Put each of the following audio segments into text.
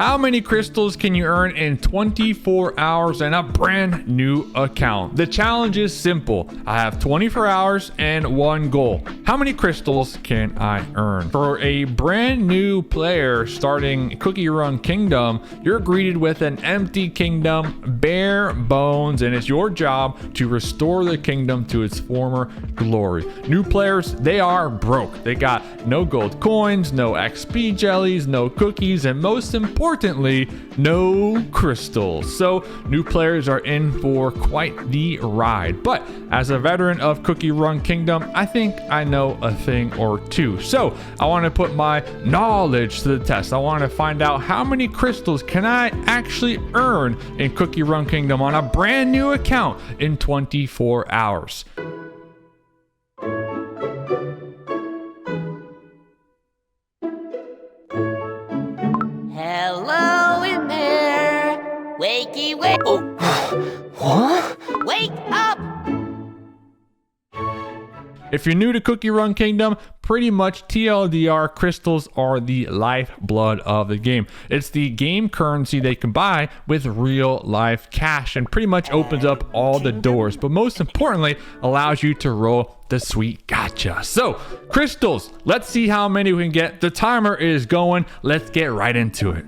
How many crystals can you earn in 24 hours and a brand new account? The challenge is simple. I have 24 hours and one goal. How many crystals can I earn? For a brand new player starting Cookie Run Kingdom, you're greeted with an empty kingdom, bare bones, and it's your job to restore the kingdom to its former glory. New players, they are broke. They got no gold coins, no XP jellies, no cookies, and most importantly, no crystals. So new players are in for quite the ride. But as a veteran of Cookie Run Kingdom, I think I know a thing or two. So I want to put my knowledge to the test. I want to find out how many crystals can I actually earn in Cookie Run Kingdom on a brand new account in 24 hours. Hello in there. Wakey, wake. Oh, what? Wake up. If you're new to Cookie Run Kingdom, pretty much TLDR, crystals are the lifeblood of the game. It's the game currency they can buy with real life cash and pretty much opens up all the doors, but most importantly, allows you to roll the sweet gacha. So, crystals, let's see how many we can get. The timer is going. Let's get right into it.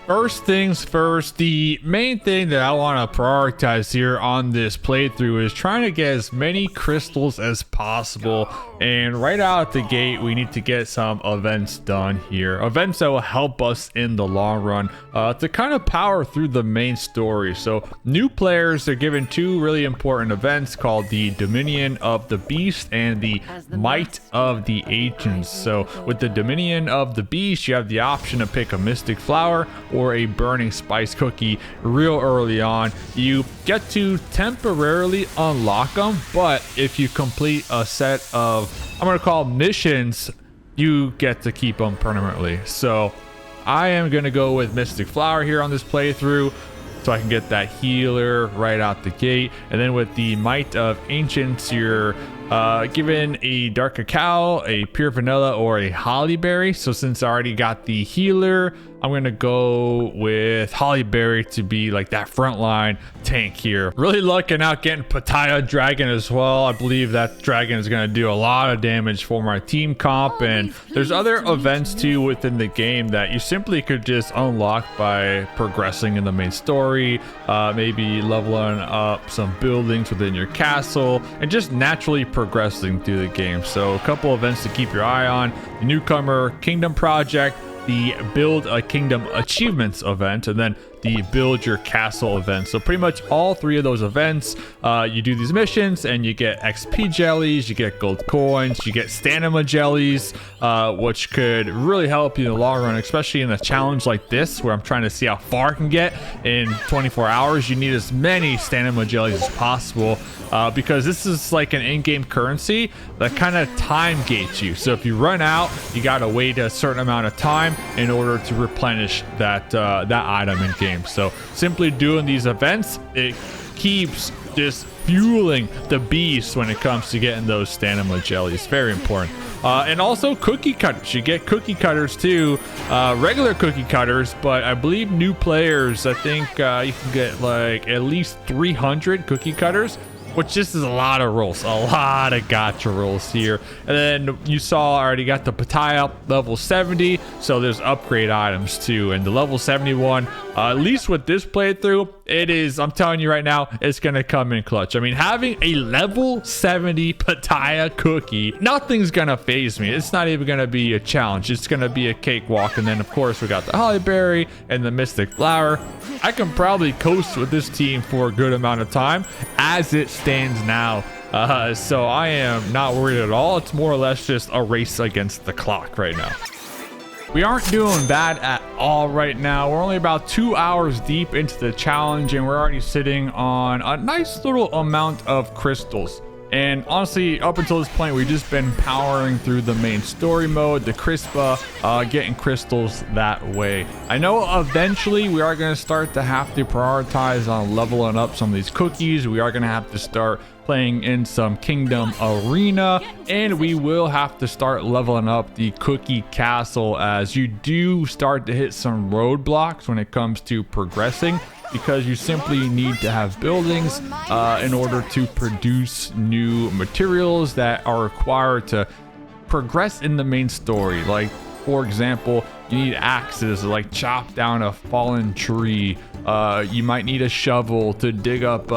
First things first, the main thing that I want to prioritize here on this playthrough is trying to get as many crystals as possible. And right out the gate, we need to get some events done here. Events that will help us in the long run to kind of power through the main story. So new players are given two really important events called the Dominion of the Beast and the Might of the Ancients. So with the Dominion of the Beast, you have the option to pick a Mystic Flower or a Burning Spice Cookie real early on. You get to temporarily unlock them, but if you complete a set of, I'm going to call missions, you get to keep them permanently. So I am going to go with Mystic Flower here on this playthrough so I can get that healer right out the gate. And then with the Might of Ancients, you're given a dark cacao, a pure vanilla, or a holly berry. So since I already got the healer, I'm gonna go with holly berry to be like that frontline tank here. Really lucking out getting Pattaya Dragon as well. I believe that dragon is gonna do a lot of damage for my team comp, and there's other events too within the game that you simply could just unlock by progressing in the main story, maybe leveling up some buildings within your castle and just naturally progressing through the game. So a couple events to keep your eye on: the Newcomer Kingdom Project, the Build a Kingdom Achievements event, and then the Build Your Castle event. So pretty much all three of those events, you do these missions and you get XP jellies, you get gold coins, you get stamina jellies, which could really help you in the long run, especially in a challenge like this where I'm trying to see how far I can get in 24 hours. You need as many stamina jellies as possible because this is like an in-game currency that kind of time gates you. So if you run out, you got to wait a certain amount of time in order to replenish that item in game. So simply doing these events, it keeps just fueling the beast when it comes to getting those stamina jellies. Very important. And also cookie cutters. You get cookie cutters too, regular cookie cutters, but I believe new players, I think you can get like at least 300 cookie cutters, which just is a lot of rolls, a lot of gacha rolls here. And then you saw I already got the Pattaya level 70, so there's upgrade items too. And the level 71, at least with this playthrough, it is, I'm telling you right now, it's gonna come in clutch. I mean, having a level 70 Pattaya cookie, nothing's gonna phase me. It's not even gonna be a challenge. It's gonna be a cakewalk. And then of course we got the holly berry and the mystic flower. I can probably coast with this team for a good amount of time as it stands now. So I am not worried at all. It's more or less just a race against the clock right now. We aren't doing bad at all right now. We're only about 2 hours deep into the challenge and we're already sitting on a nice little amount of crystals. And honestly, up until this point, we've just been powering through the main story mode, the Crispa, getting crystals that way. I know eventually we are going to start to have to prioritize on leveling up some of these cookies. We are going to have to start playing in some Kingdom Arena, and we will have to start leveling up the Cookie Castle, as you do start to hit some roadblocks when it comes to progressing, because you simply need to have buildings in order to produce new materials that are required to progress in the main story. Like, for example, you need axes to like chop down a fallen tree. You might need a shovel to dig up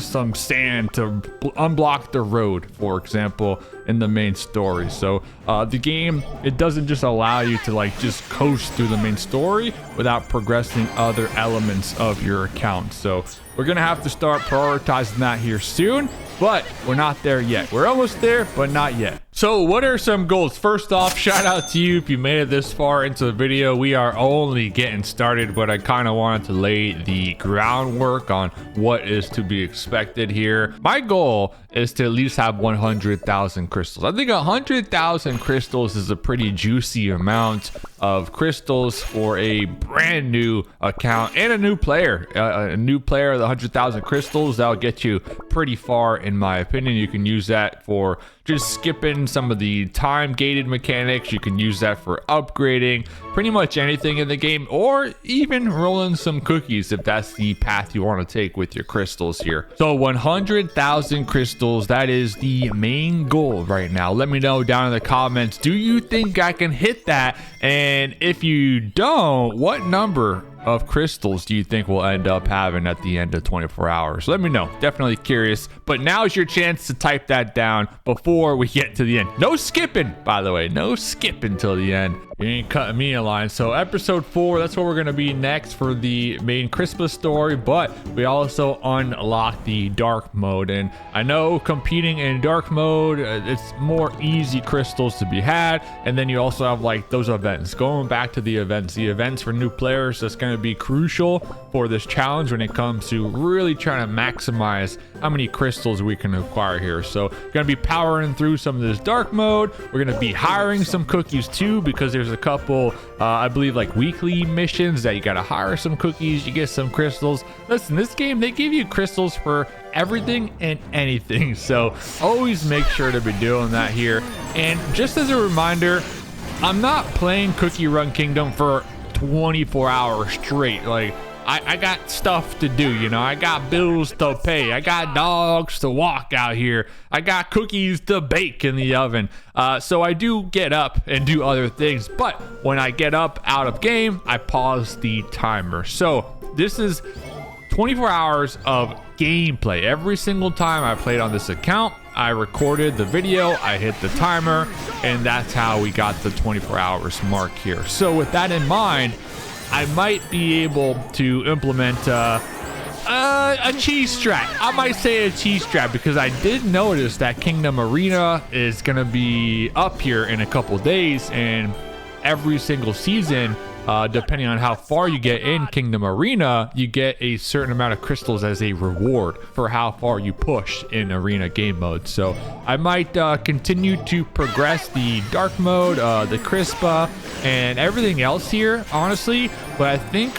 some sand to unblock the road, for example, in the main story. So the game, it doesn't just allow you to like just coast through the main story without progressing other elements of your account. So we're gonna have to start prioritizing that here soon, but we're not there yet. We're almost there, but not yet. So what are some goals? First off, shout out to you if you made it this far into the video. We are only getting started, but I kind of wanted to lay the groundwork on what is to be expected here. My goal is to at least have 100,000 crystals. I think 100,000 crystals is a pretty juicy amount of crystals for a brand new account and a new player. A new player of the 100,000 crystals, that'll get you pretty far in my opinion. You can use that for just skipping some of the time gated mechanics. You can use that for upgrading pretty much anything in the game, or even rolling some cookies if that's the path you want to take with your crystals here. So 100,000 crystals, that is the main goal right now. Let me know down in the comments, do you think I can hit that? And if you don't, what number of crystals do you think we'll end up having at the end of 24 hours? Let me know. Definitely curious. But now's your chance to type that down before we get to the end. No skipping, by the way. No skipping till the end. You ain't cutting me a line. So episode 4, that's where we're going to be next for the main Christmas story. But we also unlock the dark mode. And I know competing in dark mode, it's more easy crystals to be had. And then you also have like those events. Going back to the events for new players, that's going to be crucial for this challenge when it comes to really trying to maximize how many crystals we can acquire here. So gonna be powering through some of this dark mode. We're gonna be hiring some cookies too, because there's a couple I believe like weekly missions that you gotta hire some cookies, you get some crystals. Listen, this game, they give you crystals for everything and anything, so always make sure to be doing that here. And just as a reminder, I'm not playing Cookie Run Kingdom for 24 hours straight. Like, I got stuff to do, you know. I got bills to pay. I got dogs to walk out here. I got cookies to bake in the oven. So I do get up and do other things. But when I get up out of game, I pause the timer. So this is 24 hours of gameplay. Every single time I played on this account, I recorded the video, I hit the timer, and that's how we got the 24 hours mark here. So with that in mind, I might be able to implement a cheese strat. I might say a cheese strat, because I did notice that Kingdom Arena is going to be up here in a couple days, and every single season, depending on how far you get in Kingdom Arena, you get a certain amount of crystals as a reward for how far you push in Arena game mode. So I might continue to progress the dark mode, the Crispa, and everything else here, honestly. But I think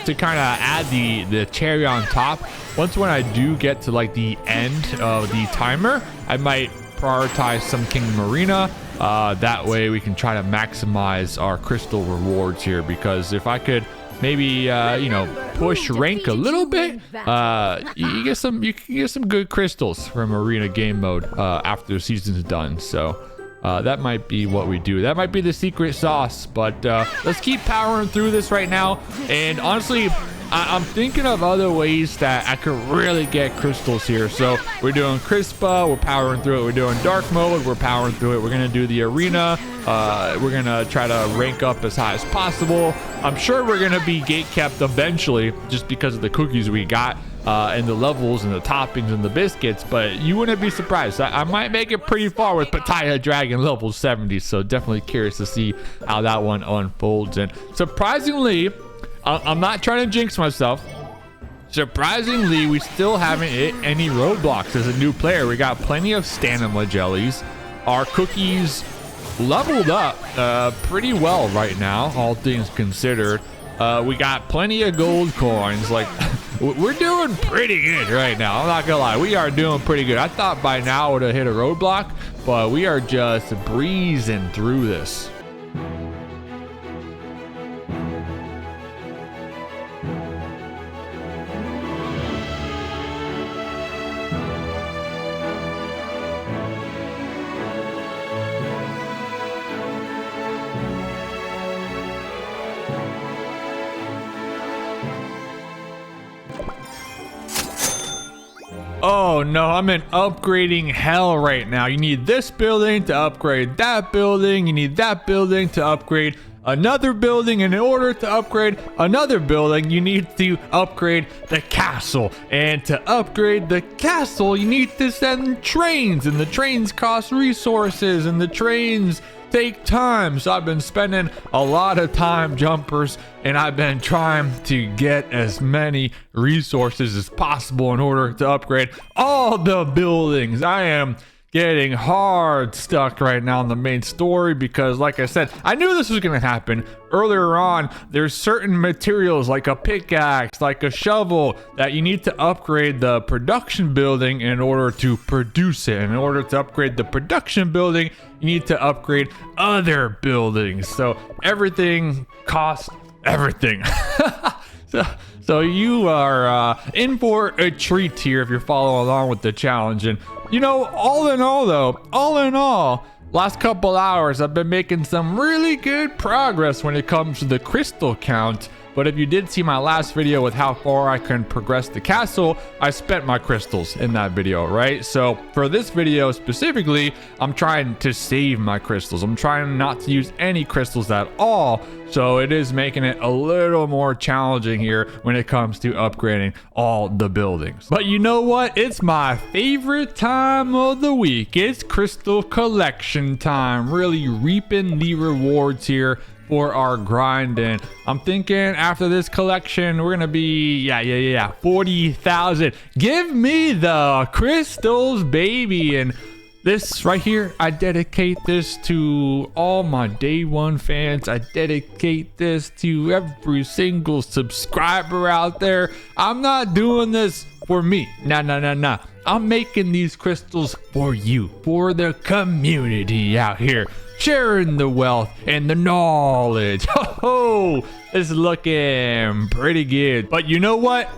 to kind of add the cherry on top, once when I do get to like the end of the timer, I might prioritize some Kingdom Arena. That way we can try to maximize our crystal rewards here, because if I could maybe you know, push rank a little bit, you can get some good crystals from Arena game mode after the season's done. So that might be what we do. That might be the secret sauce. But let's keep powering through this right now. And honestly, I'm thinking of other ways that I could really get crystals here. So we're doing Crispa, we're powering through it. We're doing dark mode, we're powering through it. We're gonna do the arena. We're gonna try to rank up as high as possible. I'm sure we're gonna be gate kept eventually, just because of the cookies we got, and the levels and the toppings and the biscuits. But you wouldn't be surprised. I might make it pretty far with Pattaya Dragon level 70. So definitely curious to see how that one unfolds. And surprisingly, I'm not trying to jinx myself. surprisingly, we still haven't hit any roadblocks as a new player. We got plenty of stamina jellies. Our cookies leveled up pretty well right now, all things considered. We got plenty of gold coins. Like, we're doing pretty good right now. I'm not gonna lie, we are doing pretty good. I thought by now I would have hit a roadblock, but we are just breezing through this. Oh no, I'm in upgrading hell right now. You need this building to upgrade that building. You need that building to upgrade another building. And in order to upgrade another building, you need to upgrade the castle. And to upgrade the castle, you need to send trains. And the trains cost resources. And the trains take time. So I've been spending a lot of time, jumpers, and I've been trying to get as many resources as possible in order to upgrade all the buildings. I am getting hard stuck right now in the main story because, like I said, I knew this was going to happen earlier on. There's certain materials like a pickaxe, like a shovel, that you need to upgrade the production building in order to produce it. In order to upgrade the production building, you need to upgrade other buildings. So everything costs everything. So you are in for a treat here if you're following along with the challenge. And you know, all in all, last couple hours I've been making some really good progress when it comes to the crystal count. But if you did see my last video with how far I can progress the castle, I spent my crystals in that video, right? So for this video specifically, I'm trying to save my crystals. I'm trying not to use any crystals at all. So it is making it a little more challenging here when it comes to upgrading all the buildings. But you know what? It's my favorite time of the week. It's crystal collection time. Really reaping the rewards here for our grind. And I'm thinking after this collection, we're gonna be 40,000. Give me the crystals, baby. And this right here, I dedicate this to all my day one fans. I dedicate this to every single subscriber out there. I'm not doing this for me. Nah. I'm making these crystals for you, for the community out here, sharing the wealth and the knowledge. Ho, it's looking pretty good. But you know what?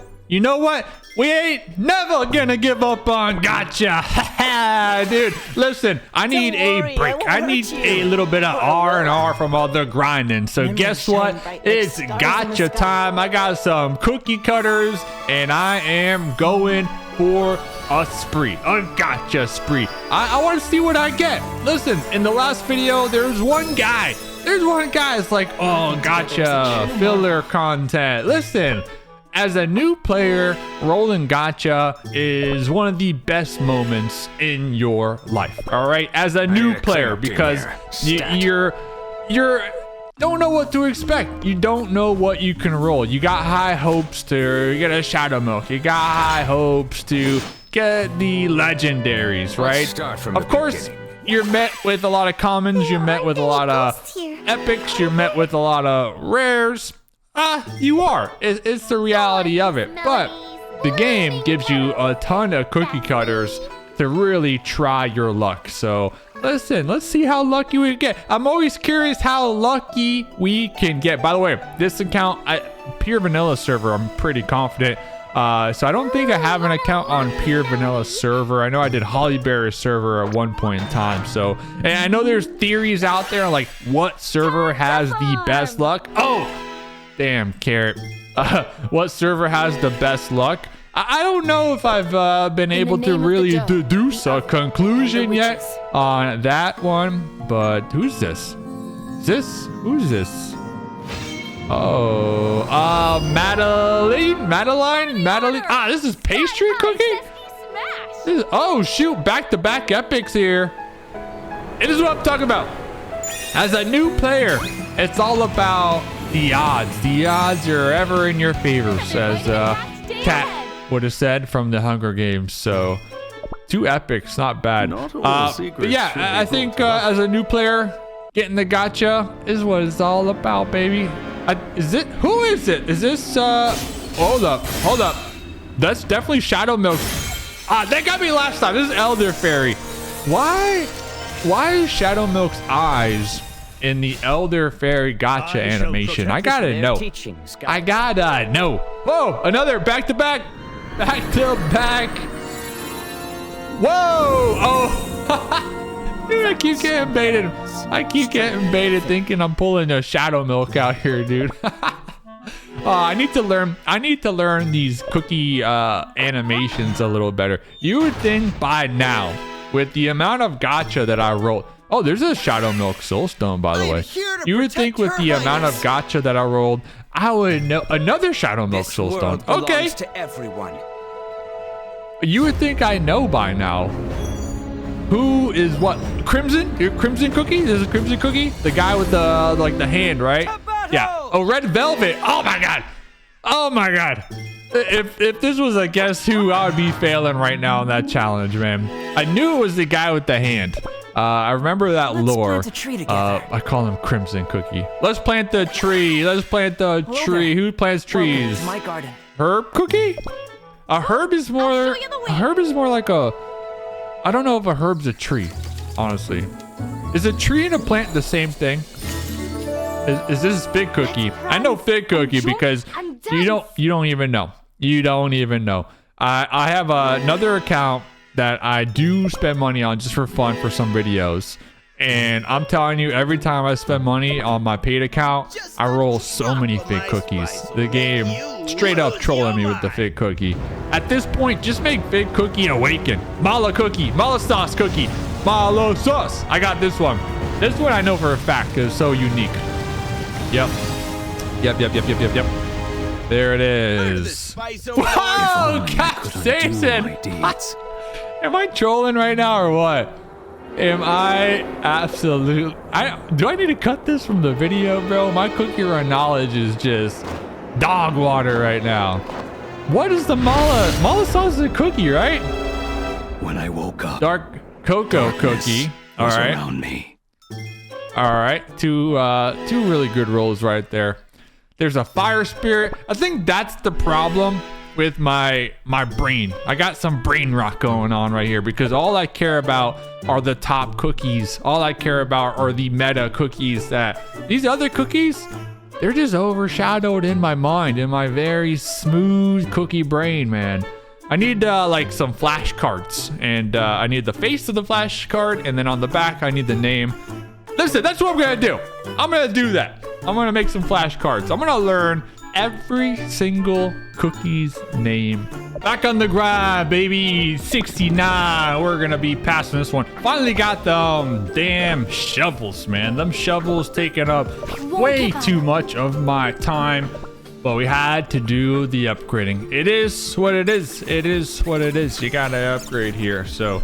We ain't never gonna give up on Gacha. Dude, listen, I need a break. I need a little bit of R&R from all the grinding. So guess what? It's Gacha time. I got some cookie cutters and I am going for a Gacha spree. I want to see what I get. Listen, in the last video, there's one guy. It's like, oh, Gacha filler content. Listen, as a new player, rolling Gacha is one of the best moments in your life. All right, as a new player, because you're don't know what to expect. You don't know what you can roll. You got high hopes to get a Shadow Milk. You got high hopes to get the legendaries, right? Of course, you're met with a lot of commons. You're met with a lot of epics. You're met with a lot of rares. You are. It's the reality of it. But the game gives you a ton of cookie cutters to really try your luck. So listen, let's see how lucky we get. I'm always curious how lucky we can get. By the way, this account, pure vanilla server, I'm pretty confident. So I don't think I have an account on pure vanilla server. I know I did Hollyberry server at one point in time. So, and I know there's theories out there like what server has the best luck. Oh, damn, Carrot. What server has the best luck? I don't know if I've been able to really deduce a conclusion yet on that one. But who's this? Who's this? Oh, Madeline. This is pastry cookie. Oh shoot, back-to-back epics here. It is what I'm talking about. As a new player, it's all about the odds. The odds are ever in your favor, says cat would have said from the Hunger Games. So 2 epics, not bad. But yeah, I think as a new player, getting the gacha is what it's all about, baby. Who is it? Is this hold up. That's definitely Shadow Milk. They got me last time. This is Elder Fairy. Why is Shadow Milk's eyes in the Elder Fairy gacha animation? I gotta know. I gotta know. Whoa, another back to back. Whoa. Oh. Dude, I keep getting baited thinking I'm pulling a Shadow Milk out here, dude. I need to learn these cookie animations a little better. You would think by now, with the amount of gacha that I rolled. Oh, there's a Shadow Milk Soulstone, by the way. You would think with the amount of gacha that I rolled, I would know another Shadow Milk Soulstone. Okay. To everyone. You would think I know by now. Who is what? Crimson? Crimson Cookie? This is Crimson Cookie? The guy with the like the hand, right? Yeah. Oh, Red Velvet. Oh my god. If this was a Guess Who, I would be failing right now in that challenge, man. I knew it was the guy with the hand. I remember that lore. Let's plant a tree together. I call him Crimson Cookie. Let's plant the tree. Who plants trees? My garden. Herb Cookie? A herb is more like a, I don't know if a herb's a tree, honestly. Is a tree and a plant the same thing? Is this Fig Cookie? I know Fig Cookie because you don't even know. I have another account that I do spend money on just for fun for some videos. And I'm telling you, every time I spend money on my paid account, I roll so many Fig Cookies. The game straight up trolling me with the Fig Cookie. At this point, just make Fig Cookie awaken. Mala Cookie, Mala Sauce Cookie, Mala Sauce. I got this one. This one I know for a fact because it's so unique. Yep. There it is. Whoa, Capsaicin. Am I trolling right now or what? Am I absolute? Do I need to cut this from the video, bro? My cookie run knowledge is just dog water right now. What is the Mala sauce is a cookie, right? When I woke up, Dark cocoa cookie. All right. Around me. All right. Two really good rolls right there. There's a fire spirit. I think that's the problem with my brain. I got some brain rot going on right here because all I care about are the top cookies. All I care about are the meta cookies. That these other cookies, they're just overshadowed in my mind, in my very smooth cookie brain, man. I need like some flashcards, and I need the face of the flashcard, and then on the back I need the name. Listen, that's what I'm gonna do. I'm gonna do that. I'm gonna make some flashcards. I'm gonna learn every single cookie's name. Back on the grind, baby. 69. We're gonna be passing this one. Finally got them damn shovels, man. Them shovels taking up way too much of my time, but we had to do the upgrading. It is what it is. It is what it is. You gotta upgrade here. So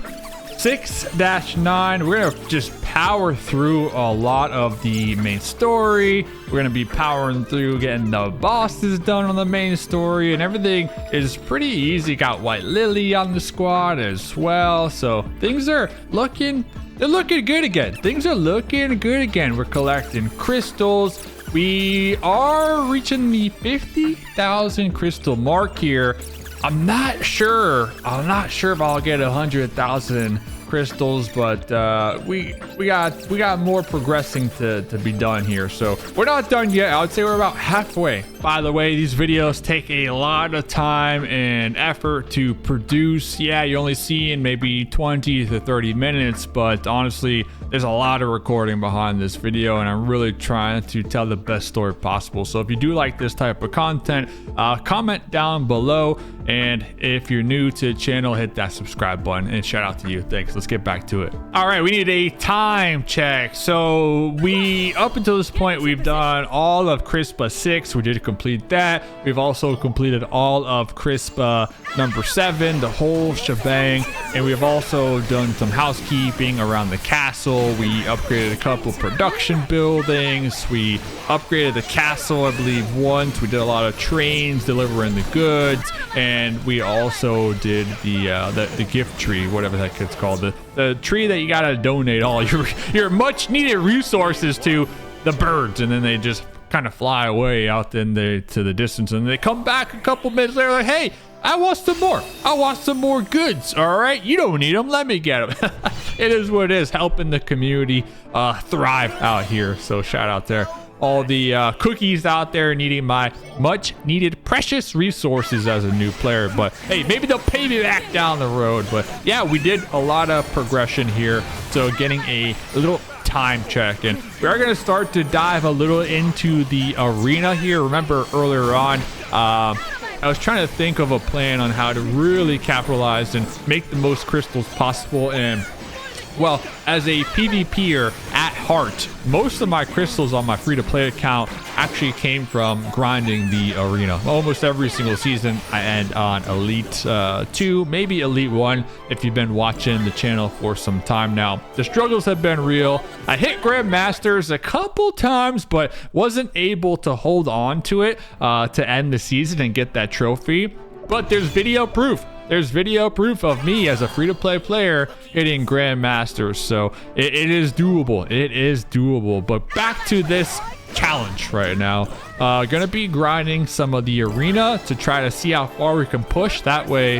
6-9, we're gonna just power through a lot of the main story. We're gonna be powering through getting the bosses done on the main story, and everything is pretty easy. Got White Lily on the squad as well, so things are looking good again. We're collecting crystals. We are reaching the 50,000 crystal mark here. I'm not sure if I'll get 100,000 crystals, but we got more progressing to be done here. So we're not done yet. I would say we're about halfway. By the way, these videos take a lot of time and effort to produce. Yeah, you're only seeing maybe 20 to 30 minutes, but honestly, there's a lot of recording behind this video, and I'm really trying to tell the best story possible. So if you do like this type of content, comment down below, and if you're new to the channel, hit that subscribe button, and shout out to you. Thanks. Let's get back to it. All right, we need a time check. So up until this point, we've done all of Crispa 6. We did complete that. We've also completed all of Crispa number 7, the whole shebang, and we've also done some housekeeping around the castle. castle. We upgraded a couple production buildings. We upgraded the castle, I believe, once. We did a lot of trains delivering the goods, and we also did the gift tree, whatever that it's called, the tree that you gotta donate all your much needed resources to the birds, and then they just kind of fly away out to the distance, and they come back a couple minutes later like, hey, I want some more. I want some more goods. All right, you don't need them. Let me get them. It is what it is, helping the community thrive out here. So shout out there. All the cookies out there needing my much needed precious resources as a new player. But hey, maybe they'll pay me back down the road. But yeah, we did a lot of progression here. So getting a little time check, and we are going to start to dive a little into the arena here. Remember earlier on, I was trying to think of a plan on how to really capitalize and make the most crystals possible. And well, as a PvPer at heart, most of my crystals on my free-to-play account actually came from grinding the arena. Almost every single season, I end on Elite 2, maybe Elite 1, if you've been watching the channel for some time now. The struggles have been real. I hit Grandmasters a couple times, but wasn't able to hold on to it to end the season and get that trophy. But there's video proof. There's video proof of me as a free-to-play player hitting Grandmasters, so it is doable. It is doable. But back to this challenge right now. Gonna be grinding some of the arena to try to see how far we can push. That way,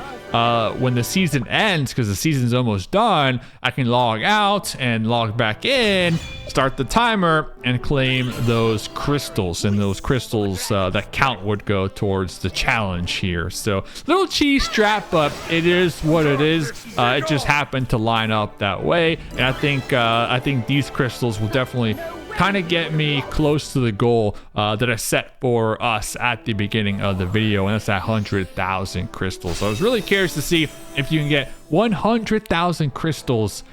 when the season ends, because the season's almost done, I can log out and log back in, start the timer, and claim those crystals. And those crystals, that count would go towards the challenge here. So little cheese strap, but it is what it is. It just happened to line up that way, and I think these crystals will definitely kind of get me close to the goal that I set for us at the beginning of the video, and that's that 100,000 crystals. So I was really curious to see if you can get 100,000 crystals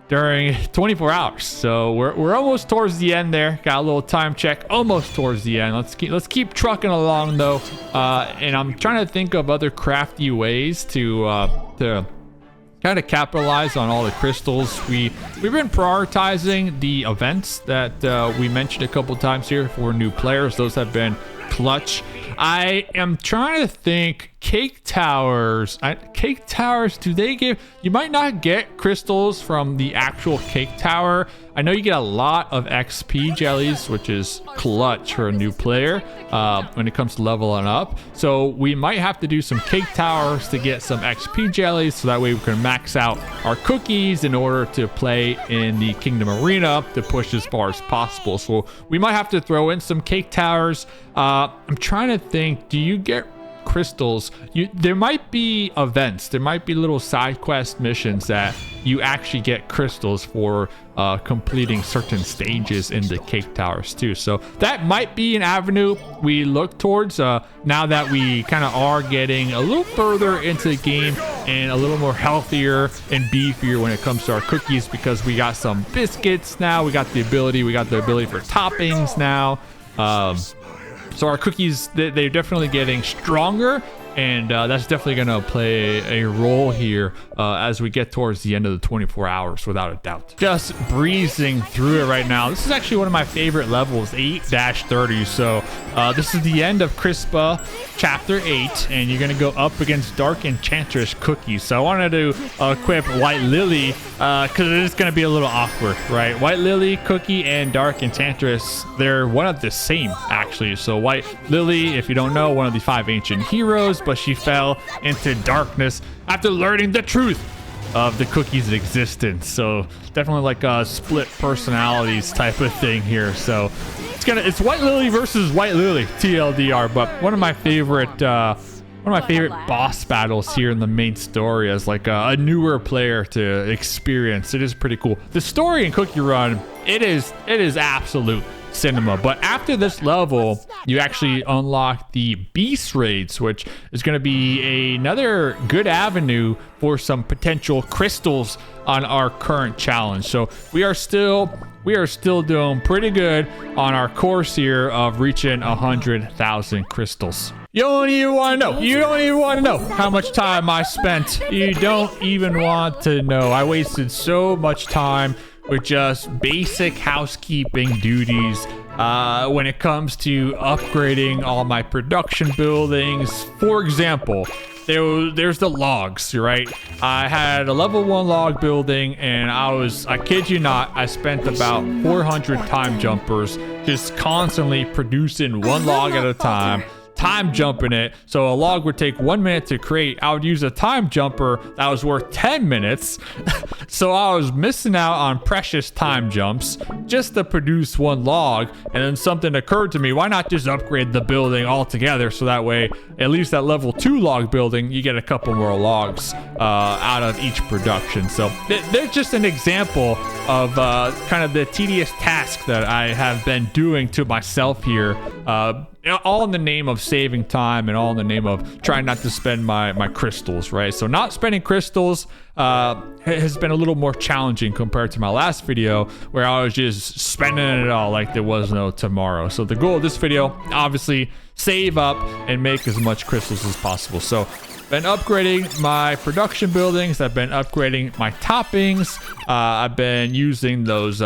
during 24 hours. So we're almost towards the end there. Got a little time check, almost towards the end. Let's keep trucking along though, and I'm trying to think of other crafty ways to kind of capitalize on all the crystals. We've been prioritizing the events that we mentioned a couple times here for new players. Those have been clutch. I am trying to think. Cake towers, do they give, you might not get crystals from the actual cake tower. I know you get a lot of XP jellies, which is clutch for a new player when it comes to leveling up. So we might have to do some cake towers to get some XP jellies, so that way we can max out our cookies in order to play in the Kingdom Arena to push as far as possible. So we might have to throw in some cake towers. I'm trying to think, do you get crystals? There might be events, there might be little side quest missions that you actually get crystals for completing certain stages in the cake towers too. So that might be an avenue we look towards now that we kind of are getting a little further into the game and a little more healthier and beefier when it comes to our cookies, because we got some biscuits now. We got the ability for toppings now. So our cookies, they're definitely getting stronger, and that's definitely going to play a role here as we get towards the end of the 24 hours, without a doubt. Just breezing through it right now. This is actually one of my favorite levels, 8-30. So this is the end of Crispa Chapter 8, and you're going to go up against Dark Enchantress Cookie. So I wanted to equip White Lily because it is going to be a little awkward, right? White Lily, Cookie, and Dark Enchantress, they're one of the same, actually. So White Lily, if you don't know, one of the 5 ancient heroes, but she fell into darkness after learning the truth of the cookie's existence. So definitely like a split personalities type of thing here. So it's White Lily versus White Lily, TLDR. But one of my favorite boss battles here in the main story as like a newer player to experience. It is pretty cool. The story in Cookie Run, it is absolute cinema. But after this level, you actually unlock the beast raids, which is going to be another good avenue for some potential crystals on our current challenge. So we are still doing pretty good on our course here of reaching 100,000 crystals. You don't even want to know how much time I spent. You don't even want to know. I wasted so much time with just basic housekeeping duties when it comes to upgrading all my production buildings. For example, there's the logs, right? I had a level 1 log building, and I kid you not, I spent about 400 time jumpers just constantly producing one log at a time, time jumping it. So a log would take 1 minute to create. I would use a time jumper that was worth 10 minutes. So I was missing out on precious time jumps just to produce one log. And then something occurred to me, why not just upgrade the building altogether? So that way, at least that level 2 log building, you get a couple more logs out of each production. So there's just an example of kind of the tedious task that I have been doing to myself here. All in the name of saving time and all in the name of trying not to spend my crystals, right? So not spending crystals has been a little more challenging compared to my last video where I was just spending it all like there was no tomorrow. So the goal of this video, obviously, save up and make as much crystals as possible. So been upgrading my production buildings. I've been upgrading my toppings. I've been using those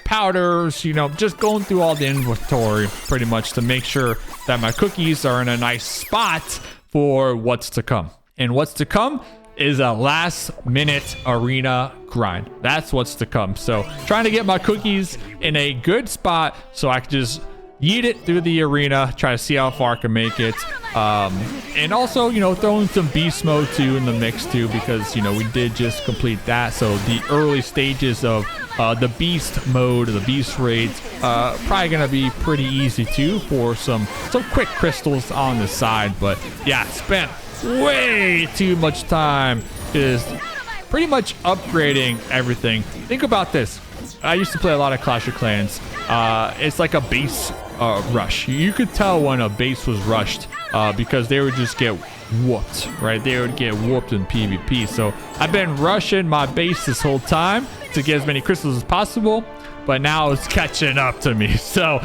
powders, you know, just going through all the inventory pretty much to make sure that my cookies are in a nice spot for what's to come. And what's to come is a last minute arena grind. That's what's to come. So trying to get my cookies in a good spot so I can just yeet it through the arena, try to see how far I can make it. And also, you know, throwing some beast mode too in the mix too, because, you know, we did just complete that. So the early stages of the beast mode, the beast raids, probably gonna be pretty easy too for some quick crystals on the side. But yeah, spent way too much time just pretty much upgrading everything. Think about this. I used to play a lot of Clash of Clans. It's like a base rush. You could tell when a base was rushed because they would just get whooped, right? They would get whooped in PvP. So I've been rushing my base this whole time to get as many crystals as possible, but now it's catching up to me. So,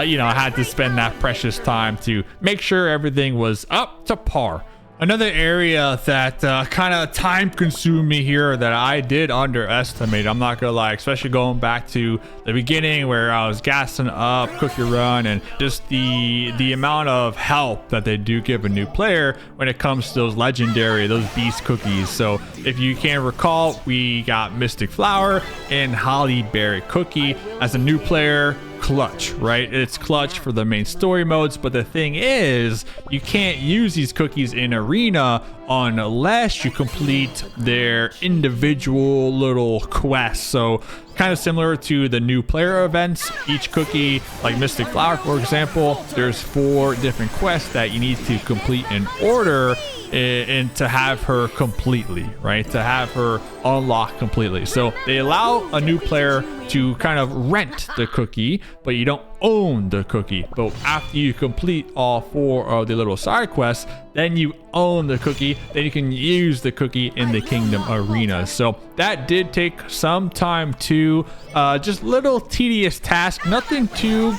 you know, I had to spend that precious time to make sure everything was up to par. Another area that kind of time consumed me here that I did underestimate, I'm not gonna lie, especially going back to the beginning where I was gassing up Cookie Run and just the amount of help that they do give a new player when it comes to those legendary, those beast cookies. So if you can recall, we got Mystic Flower and Holly Berry Cookie as a new player. Clutch, right? It's clutch for the main story modes, but the thing is, you can't use these cookies in arena unless you complete their individual little quests. So kind of similar to the new player events, each cookie, like Mystic Flower for example, there's 4 different quests that you need to complete in order and to have her completely, right? To have her unlocked completely. So they allow a new player to kind of rent the cookie, but you don't own the cookie. But after you complete all 4 of the little side quests, then you own the cookie. Then you can use the cookie in the Kingdom Arena. So that did take some time to just little tedious task. Nothing too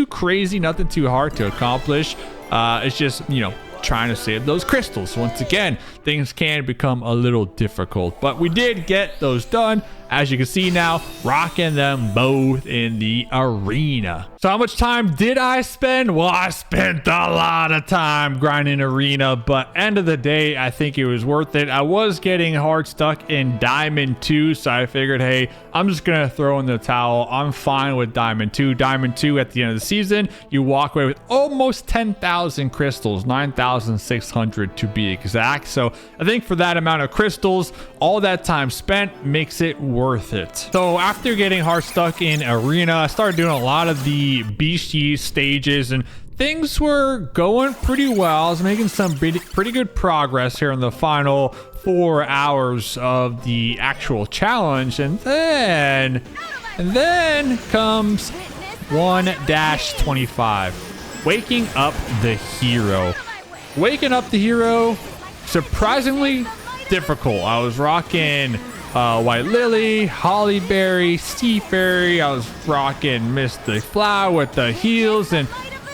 crazy, nothing too hard to accomplish. It's just, you know, trying to save those crystals. Once again, things can become a little difficult, but we did get those done. As you can see now, rocking them both in the arena. So how much time did I spend? Well, I spent a lot of time grinding arena, but end of the day, I think it was worth it. I was getting hard stuck in Diamond 2, so I figured, hey, I'm just gonna throw in the towel. I'm fine with Diamond 2. Diamond 2 at the end of the season, you walk away with almost 10,000 crystals, 9,600 to be exact. So I think for that amount of crystals, all that time spent makes it worth it. So after getting hard stuck in arena, I started doing a lot of the beastie stages and things were going pretty well. I was making some pretty good progress here in the final 4 hours of the actual challenge, and then comes 1-25, waking up the hero. Waking up the hero, surprisingly difficult. I was rocking White Lily, Holly Berry, Sea Fairy. I was rocking Mystic Flower with the heals, and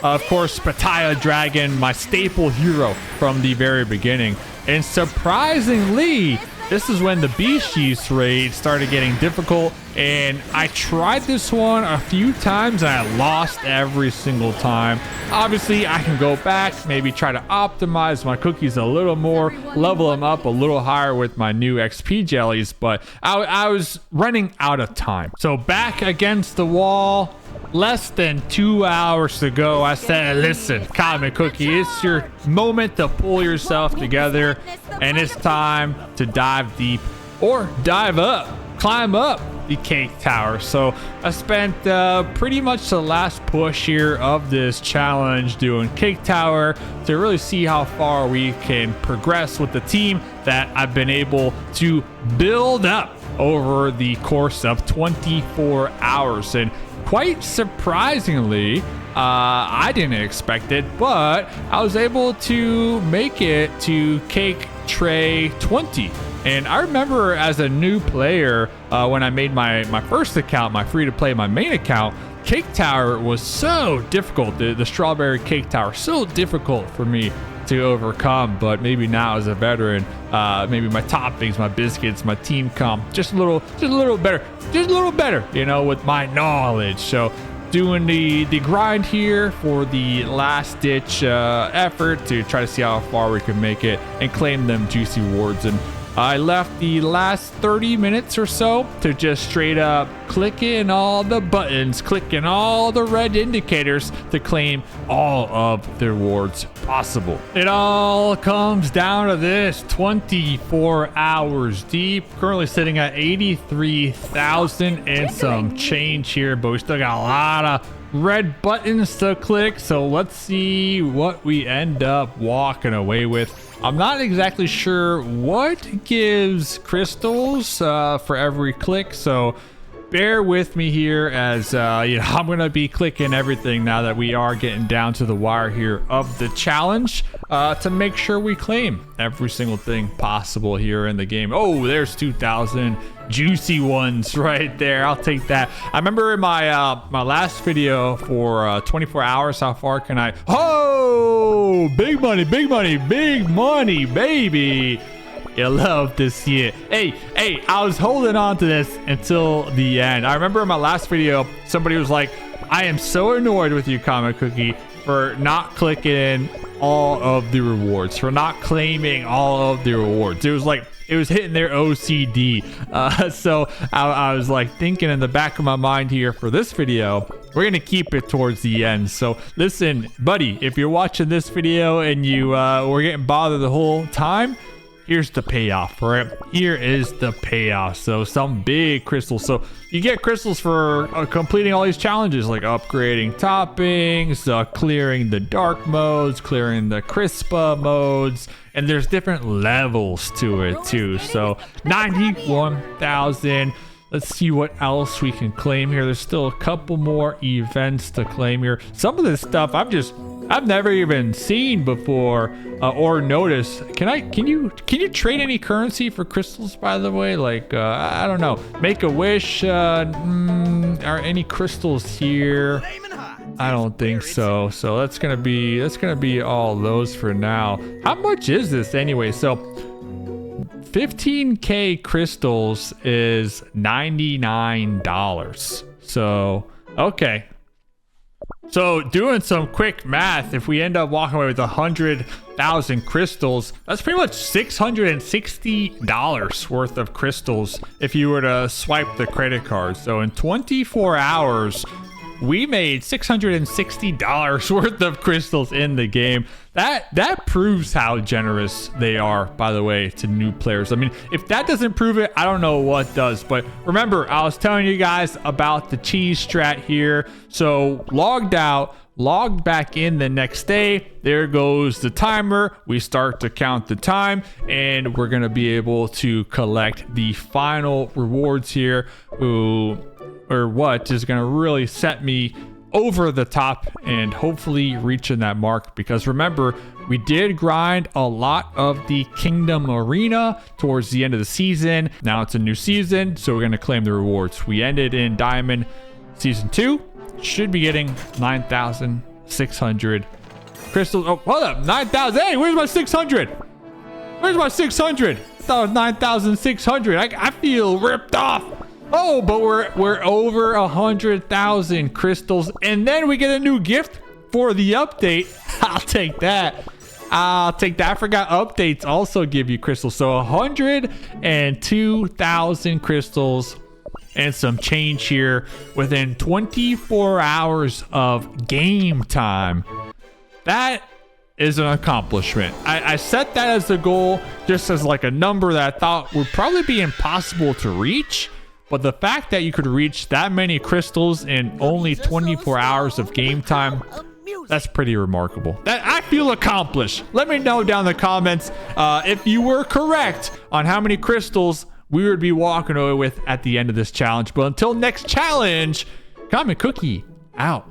of course Spataya Dragon, my staple hero from the very beginning. And surprisingly, this is when the beast yeast raid started getting difficult, and I tried this one a few times and I lost every single time. Obviously, I can go back, maybe try to optimize my cookies a little more, level them up a little higher with my new XP jellies, but I was running out of time. So back against the wall, less than 2 hours to go. I said, listen, Comet Cookie, it's your moment to pull yourself together, and it's time to dive deep or dive up, climb up the cake tower. So I spent pretty much the last push here of this challenge doing cake tower to really see how far we can progress with the team that I've been able to build up over the course of 24 hours. And quite surprisingly, I didn't expect it, but I was able to make it to cake tray 20. And I remember as a new player, when I made my first account, my free-to-play, my main account, cake tower was so difficult. The strawberry cake tower, so difficult for me to overcome. But maybe now as a veteran, maybe my toppings, my biscuits, my team comp, just a little better, you know, with my knowledge. So doing the grind here for the last ditch effort to try to see how far we can make it and claim them juicy rewards. And I left the last 30 minutes or so to just straight up clicking all the buttons, clicking all the red indicators to claim all of the rewards possible. It all comes down to this: 24 hours deep, currently sitting at 83,000 and some change here, but we still got a lot of red buttons to click. So let's see what we end up walking away with. I'm not exactly sure what gives crystals for every click, so bear with me here as you know, I'm gonna be clicking everything now that we are getting down to the wire here of the challenge to make sure we claim every single thing possible here in the game. Oh, there's 2,000 juicy ones right there. I'll take that. I remember in my my last video for 24 hours, how far can I? Oh, big money, baby. You love to see it. Hey, I was holding on to this until the end. I remember in my last video, somebody was like, I am so annoyed with you, Comet Cookie, for not clicking all of the rewards, for not claiming all of the rewards. It was like, it was hitting their OCD. So I was like thinking in the back of my mind here for this video, we're going to keep it towards the end. So listen, buddy, if you're watching this video and you were getting bothered the whole time, here's the payoff, right? Here is the payoff. So some big crystals. So you get crystals for completing all these challenges, like upgrading toppings, clearing the dark modes, clearing the crispa modes, and there's different levels to it too. So 91,000. Let's see what else we can claim here. There's still a couple more events to claim here. Some of this stuff I've never even seen before or noticed. Can you trade any currency for crystals, by the way? Like I don't know. Make a wish. Are any crystals here? I don't think so. So that's gonna be all those for now. How much is this anyway? So 15k crystals is $99. So okay. So doing some quick math, if we end up walking away with 100,000 crystals, that's pretty much $660 worth of crystals if you were to swipe the credit card. So in 24 hours, we made $660 worth of crystals in the game. That proves how generous they are, by the way, to new players. I mean, if that doesn't prove it, I don't know what does. But remember, I was telling you guys about the cheese strat here. So logged out, logged back in the next day. There goes the timer. We start to count the time, and we're gonna be able to collect the final rewards here. What is going to really set me over the top and hopefully reaching that mark, because remember, we did grind a lot of the Kingdom Arena towards the end of the season. Now it's a new season, so we're going to claim the rewards. We ended in Diamond Season 2. Should be getting 9,600 crystals. Oh, hold up, 9,000. Hey, where's my 600? Where's my 600? thought it was 9,600. I feel ripped off. Oh, but we're over 100,000 crystals, and then we get a new gift for the update. I'll take that. I forgot updates also give you crystals. So 102,000 crystals and some change here within 24 hours of game time. That is an accomplishment. I set that as the goal, just as like a number that I thought would probably be impossible to reach. But the fact that you could reach that many crystals in only 24 hours of game time, that's pretty remarkable. That I feel accomplished. Let me know down in the comments if you were correct on how many crystals we would be walking away with at the end of this challenge. But until next challenge, Common Cookie out.